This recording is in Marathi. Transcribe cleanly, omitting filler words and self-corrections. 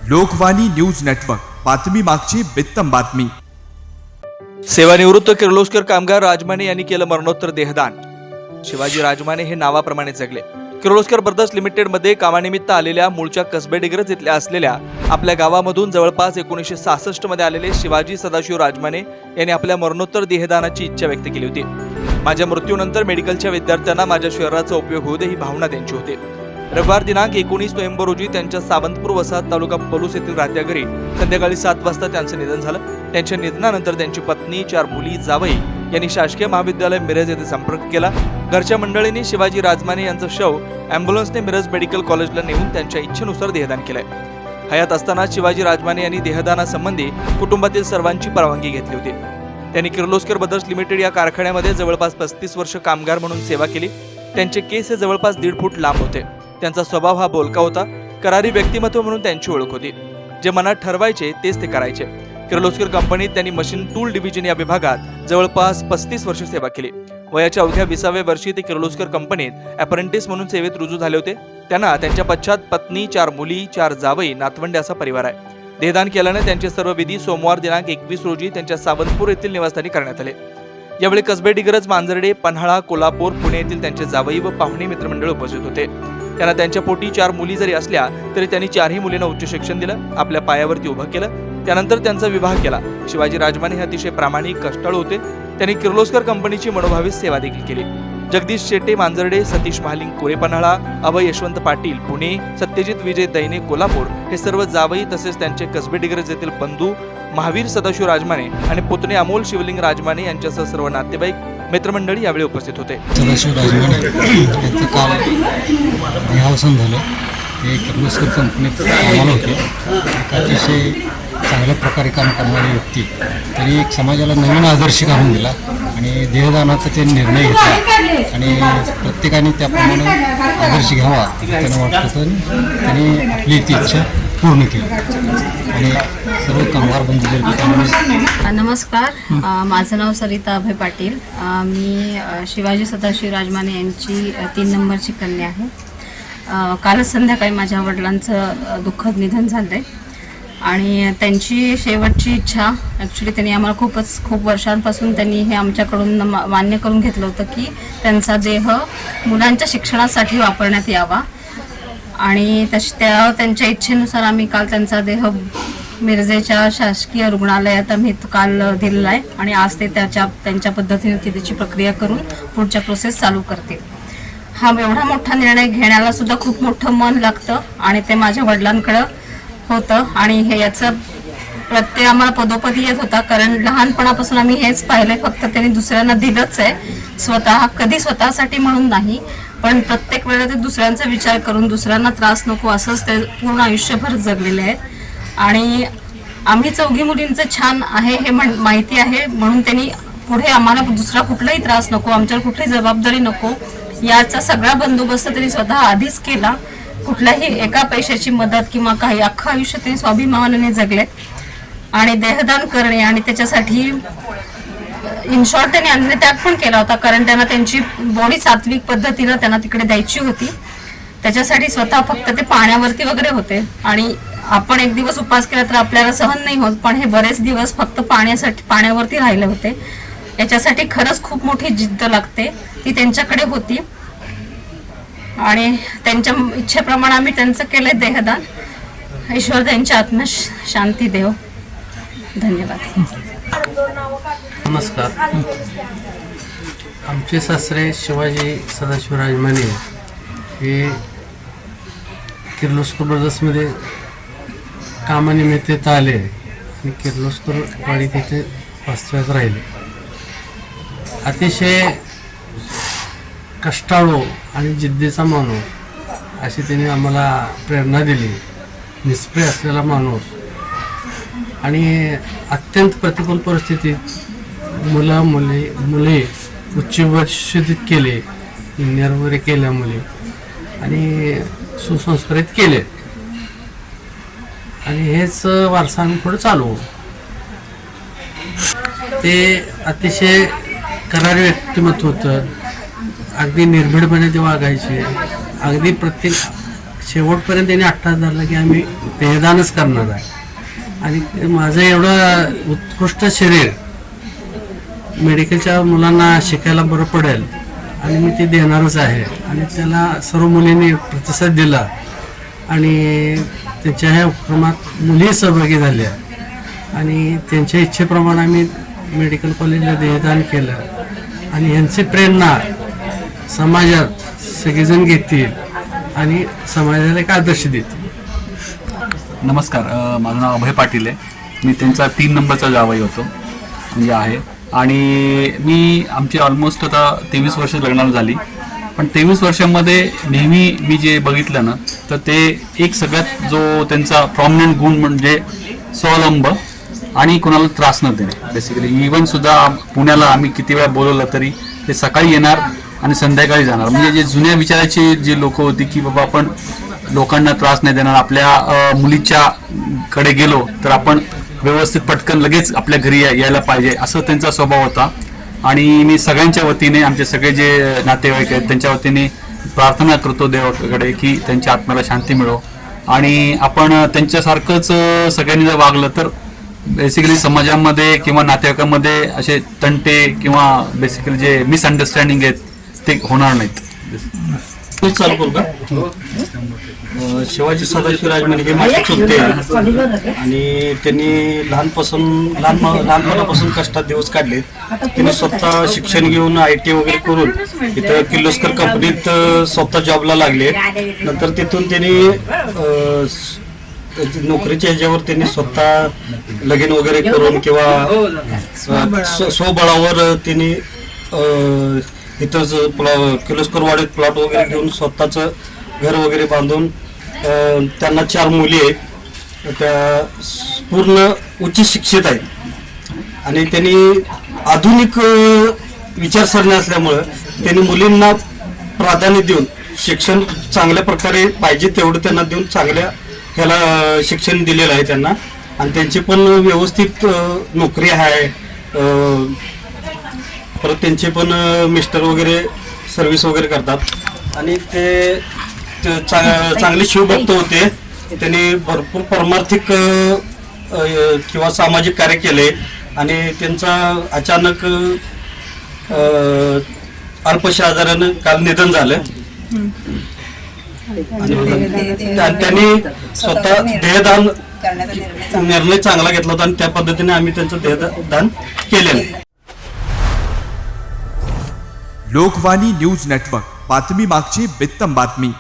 लोकवाणी न्यूज नेटवर्क, बातमी मागची बित्तम बातमी। सेवानिवृत्त किर्लोस्कर कामगार राजमाने यांनी केलं मरणोत्तर देहदान। शिवाजी राजमाने हे नावाप्रमाणे जगले। किर्लोस्कर ब्रदर्स लिमिटेड मध्ये कामानिमित्त आलेल्या मूळच्या कसबे डिग्रज इथल्या असलेल्या आपल्या गावामधून जवळपास 1966 मध्ये आलेले शिवाजी सदाशिव राजमाने यांनी आपल्या मरणोत्तर देहदानाची इच्छा व्यक्त केली होती। माझ्या मृत्यूनंतर मेडिकलच्या विद्यार्थ्यांना माझ्या शरीराचा उपयोग होऊ दे ही भावना त्यांची होती। रविवार दिनांक 19 नोव्हेंबर रोजी त्यांच्या सावंतपूर वसाहत तालुका पलूस येथील राहत्या घरी संध्याकाळी 7 वाजता त्यांचे निधन झालं। त्यांच्या निधनानंतर त्यांची पत्नी, 4 मुली, जावई यांनी शासकीय महाविद्यालय मिरज येथे संपर्क केला। घरच्या मंडळींनी शिवाजी राजमाने यांचं शव अँब्युलन्सने मिरज मेडिकल कॉलेजला नेऊन त्यांच्या इच्छेनुसार देहदान केलंय। हयात असताना शिवाजी राजमाने यांनी देहदानासंबंधी कुटुंबातील सर्वांची परवानगी घेतली होती। त्यांनी किर्लोस्कर ब्रदर्स लिमिटेड या कारखान्यामध्ये जवळपास 35 वर्ष कामगार म्हणून सेवा केली। त्यांचे केस हे जवळपास 1.5 फूट लांब होते। त्यांचा स्वभाव हा बोलका होता। करारी व्यक्तिमत्व म्हणून त्यांची ओळख होती। जे मनात ठरवायचे तेच ते करायचे। किर्लोस्कर कंपनीत त्यांनी मशीन टूल डिव्हिजन या विभागात जवळपास 35 वर्ष सेवा केली। वयाच्या अवघ्या 20व्या वर्षी ते किर्लोस्कर कंपनीत अप्रेंटिस म्हणून सेवेत रुजू झाले होते। त्यांना त्यांच्या पश्चात पत्नी, 4 मुली, 4 जावई, नातवंडे असा परिवार आहे। देहदान केल्याने त्यांचे सर्व विधी सोमवार दिनांक 21 रोजी त्यांच्या सावंतपूर येथील निवासस्थानी करण्यात आले। यावेळी कसबे डिग्रज, मांजर्डे, पन्हाळा, कोल्हापूर, पुणे येथील त्यांचे जावई व पाहुणे मित्रमंडळ उपस्थित होते। त्यांना त्यांच्या पोटी 4 मुली जरी असल्या तरी त्यांनी 4ही मुलींना उच्च शिक्षण दिलं, आपल्या पायावरती उभं केलं। त्यानंतर त्यांचा विवाह केला। शिवाजी राजमाने हे अतिशय प्रामाणिक, कष्टाळू होते। त्यांनी किर्लोस्कर कंपनीची मनोभावी सेवा देखील केली। जगदीश शेटे, मांजर्डे, सतीश महालिंग, कोरे, पन्हाळा, अभय यशवंत पाटील, पुणे, सत्यजित विजय दैने, कोल्हापूर हे सर्व जावई तसेच त्यांचे कसबे डिग्रज येथील बंधू महावीर सदाशिव राजमाने आणि पुतणे अमोल शिवलिंग राजमाने यांच्यासह सर्व नातेवाईक, मित्रमंडळी यावेळी उपस्थित होते। सदाशिव राजमाने यांचं काल देहावसान झालं। ते किर्लोस्कर कंपनीत कामाला होते। एक अतिशय चांगल्या प्रकारे काम करणारी व्यक्ती, त्यांनी एक समाजाला नवीन आदर्श काढून दिला आणि देहदानाचा ते निर्णय घेतला आणि प्रत्येकाने त्याप्रमाणे आदर्श घ्यावा त्यांना वाटतं। तर त्यांनी आपली ती इच्छा पूर्ण केली आणि सर्व कामगार बंधू। नमस्कार, माझं नाव सरिता अभय पाटील। मी शिवाजी सदाशिव राजमाने यांची 3 नंबरची कन्या आहे। कालच संध्याकाळी माझ्या वडिलांचं दुःखद निधन झालं आहे आणि त्यांची शेवटची इच्छा, ॲक्च्युली त्यांनी आम्हाला खूप वर्षांपासून त्यांनी हे आमच्याकडून मान्य करून घेतलं होतं की त्यांचा देह मुलांच्या शिक्षणासाठी वापरण्यात यावा आणि त्यांच्या इच्छेनुसार आम्ही काल त्यांचा देह मिरजेच्या शासकीय रुग्णालयात आम्ही काल दिलेला आहे आणि आज ते त्यांच्या पद्धतीने त्याची प्रक्रिया करून पुढच्या प्रोसेस चालू करतील। हा एवढा मोठा निर्णय घेण्याला सुद्धा खूप मोठं मन लागतं आणि ते माझ्या वडिलांकडं होतं आणि हे याचं प्रत्यय आम्हाला पदोपदी येत होता, कारण लहानपणापासून आम्ही हेच पाहिलंय। फक्त त्यांनी दुसऱ्यांना दिलंच आहे, कधी स्वतःसाठी म्हणून नाही, पण प्रत्येक वेळेला ते दुसऱ्यांचा विचार करून दुसऱ्यांना त्रास नको असंच ते पूर्ण आयुष्यभर जगलेले आहेत। आणि आम्ही 4 मुलींचं छान आहे हे माहिती आहे, म्हणून त्यांनी पुढे आम्हाला दुसरा कुठलाही त्रास नको, आमच्यावर कुठलीही जबाबदारी नको याचा सगळा बंदोबस्त त्यांनी स्वतः आधीच केला। कुठल्याही एका पैशाची मदत किंवा काही, अख्खं आयुष्य त्यांनी स्वाभिमानाने जगले आणि देहदान करणे आणि त्याच्यासाठी इन शॉर्ट त्यांनी अन्नत्याग पण केला होता, कारण त्यांना त्यांची बॉडी सात्विक पद्धतीनं त्यांना तिकडे द्यायची होती। त्याच्यासाठी स्वतः फक्त ते पाण्यावरती वगैरे होते आणि आपण एक दिवस उपवास केला तर आपल्याला सहन नाही होत, पण हे बरेच दिवस फक्त पाण्यावरती राहिले होते। याच्यासाठी खरंच खूप मोठी जिद्द लागते, ती त्यांच्याकडे होती आणि त्यांच्या इच्छेप्रमाणे आम्ही त्यांचं केलंय देहदान। ईश्वर त्यांच्या आत्म्यास शांती देव। धन्यवाद। नमस्कार, आमचे सासरे शिवाजी सदाशिव राजमाने हे किर्लोस्कर ब्रदर्समध्ये कामानिमित्त आले आणि किर्लोस्कर वाडीत इथे वास्तव्यात राहिले। अतिशय कष्टाळू आणि जिद्दीचा माणूस अशी त्यांनी आम्हाला प्रेरणा दिली। निष्प्रिय असलेला माणूस आणि अत्यंत प्रतिकूल परिस्थितीत मुले उच्चशिक्षित केले, इंजिनियर वगैरे केल्या मुले आणि सुसंस्कारित केले आणि हेच वारसा आम्ही पुढे चालवू। ते अतिशय करारी व्यक्तिमत्व होतं, अगदी निर्भीडपणे ते वागायचे, अगदी प्रत्येक शेवटपर्यंत त्यांनी अट्टास धरला की आम्ही देहदानच करणार आहे. आणि माझं एवढं उत्कृष्ट शरीर मेडिकलच्या मुलांना शिकायला बरं पडेल आणि मी ते देणारच आहे. आणि त्याला सर्व मुलींनी प्रतिसाद दिला आणि त्यांच्या ह्या उपक्रमात मुली सहभागी झाल्या आणि त्यांच्या इच्छेप्रमाणे आम्ही मेडिकल कॉलेजला देहदान केलं. आणि ह्यांची प्रेरणा समाजात सगळेजण घेतील आणि समाजाला एक आदर्श देतील. नमस्कार, माझं नाव अभय पाटील आहे. मी त्यांचा 3 नंबरचा जावई होतो म्हणजे आहे. आणि मी आमची ऑलमोस्ट आता 23 वर्ष लग्नाला झाली. पण 23 वर्षामध्ये नेहमी मी जे बघितलं ना तर ते एक सगळ्यात जो त्यांचा प्रॉमिनंट गुण म्हणजे स्वावलंब आणि कोणाला त्रास न देणे. बेसिकली इव्हन सुद्धा पुण्याला आम्ही किती वेळा बोलवलं तरी ते सकाळी येणार आणि संध्याकाळी जाणार. म्हणजे जे जुन्या विचाराची जी लोक होती की बाबा आपण लोकांना त्रास नाही देणार, आपल्या मुलीच्या कडे गेलो तर आपण व्यवस्थित पटकन लगेच आपल्या घरी यायला पाहिजे, असं त्यांचा स्वभाव होता. आणि मी सगळ्यांच्या वतीने आमचे सगळे जे नातेवाईक आहेत त्यांच्या वतीने प्रार्थना करतो देवाकडे की त्यांच्या आत्म्याला शांती मिळो. आणि आपण त्यांच्यासारखंच सगळ्यांनी जर वागलं तर बेसिकली समाजामध्ये किंवा नातेवाईकांमध्ये असे तंटे किंवा बेसिकली जे मिसअंडरस्टँडिंग आहेत ते होणार नाहीत. मी चालू करू का? शिवाजी सदाशिव राजमाने हे माझे चुलते आहेत आणि त्यांनी लहानपणापासून कष्टात दिवस काढलेत. त्यांनी स्वतः शिक्षण घेऊन IT वगैरे करून इथं किर्लोस्कर कंपनीत स्वतः जॉबला लागले. नंतर तिथून त्यांनी नोकरीच्या ह्याच्यावर त्यांनी स्वतः लगीन वगैरे करून किंवा स्वबळावर त्यांनी इथंच किर्लोस्कर वाडीत प्लॉट वगैरे घेऊन स्वतःचं घर वगैरे बांधून त्यांना 4 मुली आहेत. त्या पूर्ण उच्च शिक्षित आहेत आणि त्यांनी आधुनिक विचारसरणी असल्यामुळं त्यांनी मुलींना प्राधान्य देऊन शिक्षण चांगल्या प्रकारे पाहिजे तेवढं त्यांना देऊन चांगल्या ह्याला शिक्षण दिलेलं आहे त्यांना. आणि त्यांची पण व्यवस्थित नोकरी आहे. परत त्यांचे पण मिस्टर वगैरे सर्व्हिस वगैरे करतात आणि ते चांगले शिवभक्त होते. त्यांनी भरपूर परमार्थिक किंवा सामाजिक कार्य केले आणि त्यांचा अचानक अल्पशा आजारानं काल निधन झालं. आणि त्यांनी स्वतः देहदान निर्णय चांगला घेतला होता आणि त्या पद्धतीने आम्ही त्यांचं देहदान केलेलं आहे. लोकवाणी न्यूज नेटवर्क, बातमी मागची बित्तम बातमी.